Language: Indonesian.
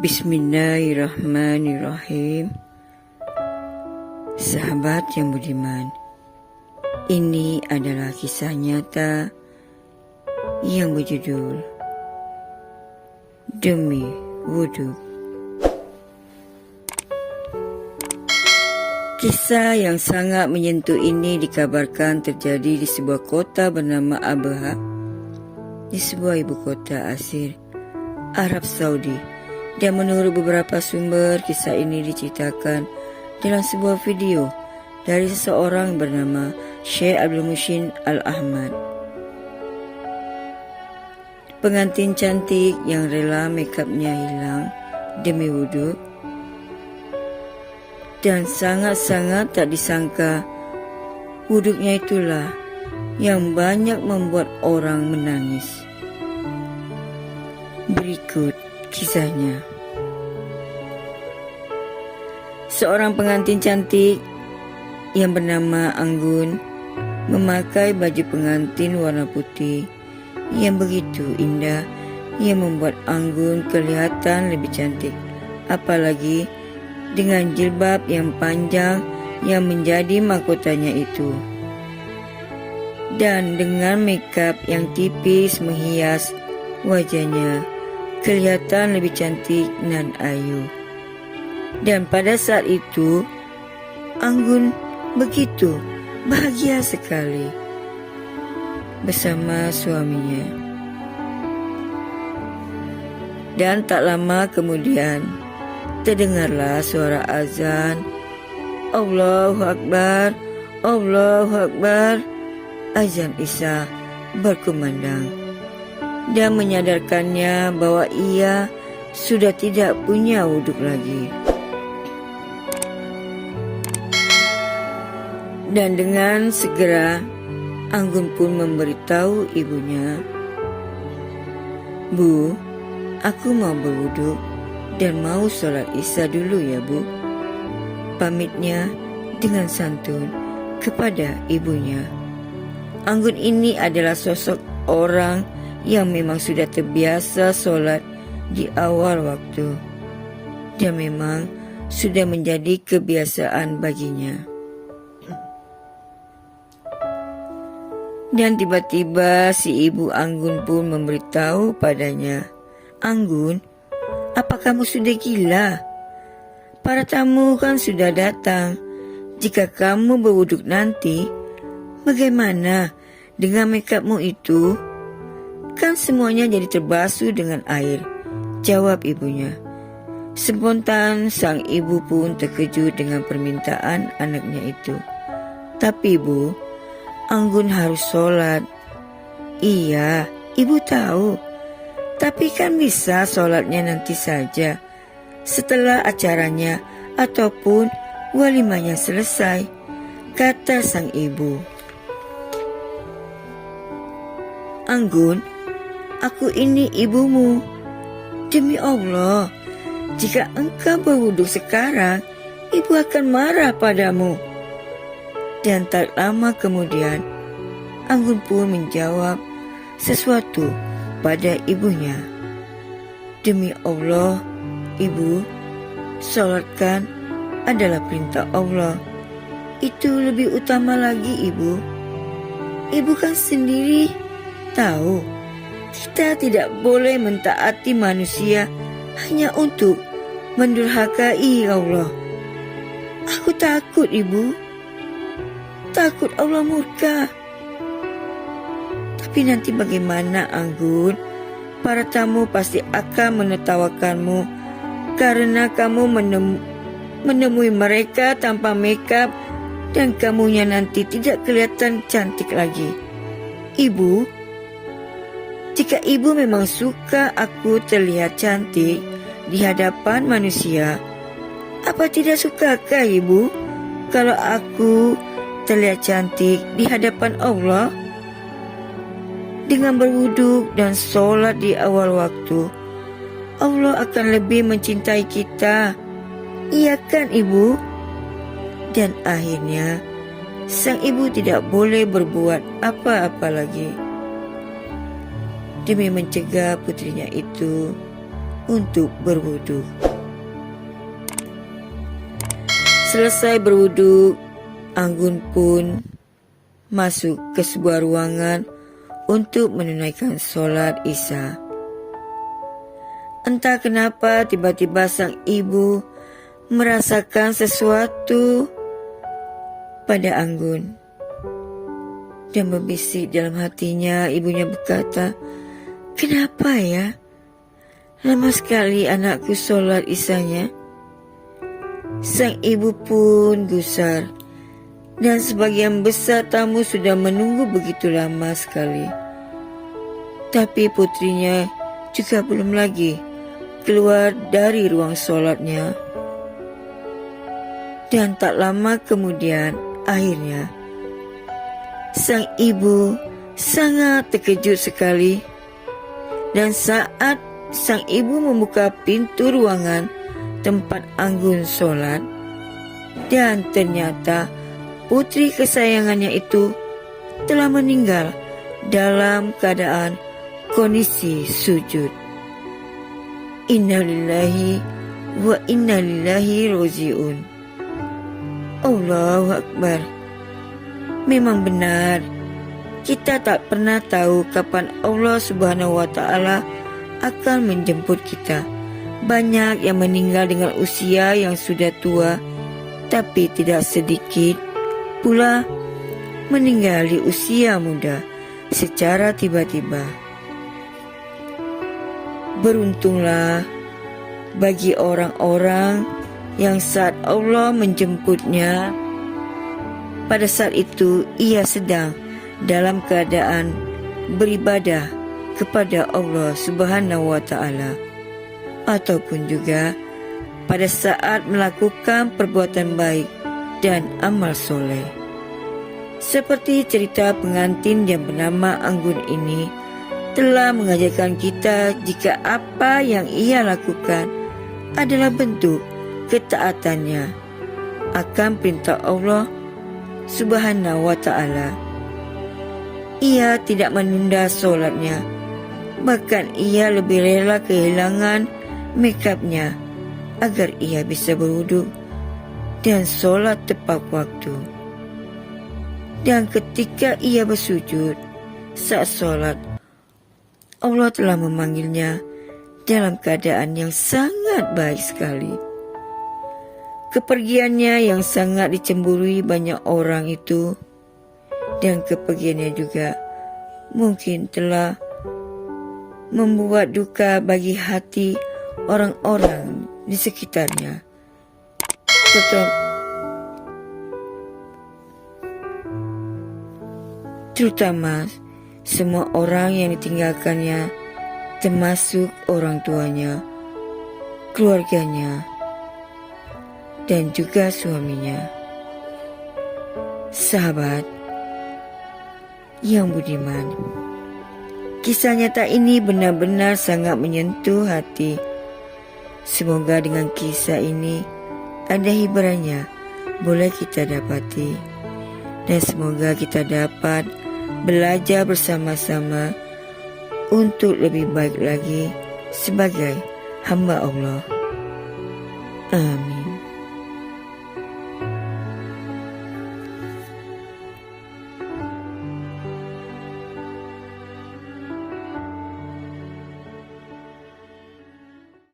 Bismillahirrahmanirrahim. Sahabat yang budiman, ini adalah kisah nyata yang berjudul Demi Wudhu. Kisah yang sangat menyentuh ini dikabarkan terjadi di sebuah kota bernama Abha, di sebuah ibu kota asir Arab Saudi. Dan menurut beberapa sumber, kisah ini diceritakan dalam sebuah video dari seseorang bernama Syekh Abdul Muhsin Al-Ahmad, pengantin cantik yang rela makeupnya hilang demi wudhu. Dan sangat-sangat tak disangka, wudhunya itulah yang banyak membuat orang menangis. Berikut kisahnya. Seorang pengantin cantik yang bernama Anggun memakai baju pengantin warna putih yang begitu indah, yang membuat Anggun kelihatan lebih cantik, apalagi dengan jilbab yang panjang yang menjadi mahkotanya itu, dan dengan makeup yang tipis menghias wajahnya kelihatan lebih cantik dan ayu. Dan pada saat itu Anggun begitu bahagia sekali bersama suaminya. Dan tak lama kemudian terdengarlah suara azan, Allahu Akbar, Allahu Akbar. Azan Isya berkumandang dan menyadarkannya bahwa ia sudah tidak punya wudhu lagi. Dan dengan segera Anggun pun memberitahu ibunya, "Bu, aku mau berwudhu dan mau sholat Isya dulu ya Bu," pamitnya dengan santun kepada ibunya. Anggun ini adalah sosok orang yang memang sudah terbiasa sholat di awal waktu, dan memang sudah menjadi kebiasaan baginya. Dan tiba-tiba si ibu Anggun pun memberitahu padanya, "Anggun, apa kamu sudah gila? Para tamu kan sudah datang. Jika kamu berwudhu nanti, bagaimana dengan makeupmu itu? Kan semuanya jadi terbasuh dengan air," jawab ibunya. Spontan sang ibu pun terkejut dengan permintaan anaknya itu. "Tapi Bu, Anggun harus sholat." "Iya, ibu tahu. Tapi kan bisa sholatnya nanti saja, setelah acaranya ataupun walimahnya selesai," kata sang ibu. "Anggun, aku ini ibumu. Demi Allah, jika engkau berwudhu sekarang, ibu akan marah padamu." Dan tak lama kemudian Anggun pun menjawab sesuatu pada ibunya. "Demi Allah, ibu, sholat kan adalah perintah Allah. Itu lebih utama lagi ibu. Ibu kan sendiri tahu, kita tidak boleh mentaati manusia hanya untuk mendurhakai Allah. Aku takut ibu, takut Allah murka." "Tapi nanti bagaimana Anggun? Para tamu pasti akan menertawakanmu karena kamu menemui mereka tanpa makeup dan kamunya nanti tidak kelihatan cantik lagi. Ibu, jika ibu memang suka aku terlihat cantik di hadapan manusia, apa tidak sukakah ibu kalau aku terlihat cantik di hadapan Allah? Dengan berwudhu dan sholat di awal waktu, Allah akan lebih mencintai kita. Iya kan ibu?" Dan akhirnya sang ibu tidak boleh berbuat apa-apa lagi. Demi mencegah putrinya itu untuk berwudu. Selesai berwudu, Anggun pun masuk ke sebuah ruangan untuk menunaikan sholat Isya. Entah kenapa tiba-tiba sang ibu merasakan sesuatu pada Anggun. Dan berbisik dalam hatinya, ibunya berkata, "Kenapa ya? Lama sekali anakku sholat Isyanya." Sang ibu pun gusar, dan sebagian besar tamu sudah menunggu begitu lama sekali. Tapi putrinya juga belum lagi keluar dari ruang sholatnya. Dan tak lama kemudian, akhirnya sang ibu sangat terkejut sekali. Dan saat sang ibu membuka pintu ruangan tempat Anggun sholat, dan ternyata putri kesayangannya itu telah meninggal dalam keadaan kondisi sujud. Innalillahi wa inna ilaihi raji'un. Allahu Akbar. Memang benar, kita tak pernah tahu kapan Allah Subhanahu wa Ta'ala akan menjemput kita. Banyak yang meninggal dengan usia yang sudah tua, tapi tidak sedikit pula meninggal di usia muda secara tiba-tiba. Beruntunglah bagi orang-orang yang saat Allah menjemputnya, pada saat itu ia sedang dalam keadaan beribadah kepada Allah Subhanahu wa Ta'ala, ataupun juga pada saat melakukan perbuatan baik dan amal soleh. Seperti cerita pengantin yang bernama Anggun ini telah mengajarkan kita jika apa yang ia lakukan adalah bentuk ketaatannya akan perintah Allah Subhanahu wa Ta'ala. Ia tidak menunda solatnya, bahkan ia lebih rela kehilangan makeupnya agar ia bisa berwudu dan solat tepat waktu. Dan ketika ia bersujud saat solat, Allah telah memanggilnya dalam keadaan yang sangat baik sekali. Kepergiannya yang sangat dicemburui banyak orang itu, dan kepergiannya juga mungkin telah membuat duka bagi hati orang-orang di sekitarnya. Terutama semua orang yang ditinggalkannya, termasuk orang tuanya, keluarganya, dan juga suaminya. Sahabat yang budiman, kisah nyata ini benar-benar sangat menyentuh hati. Semoga dengan kisah ini ada hiburannya boleh kita dapati, dan semoga kita dapat belajar bersama-sama untuk lebih baik lagi sebagai hamba Allah. Amin.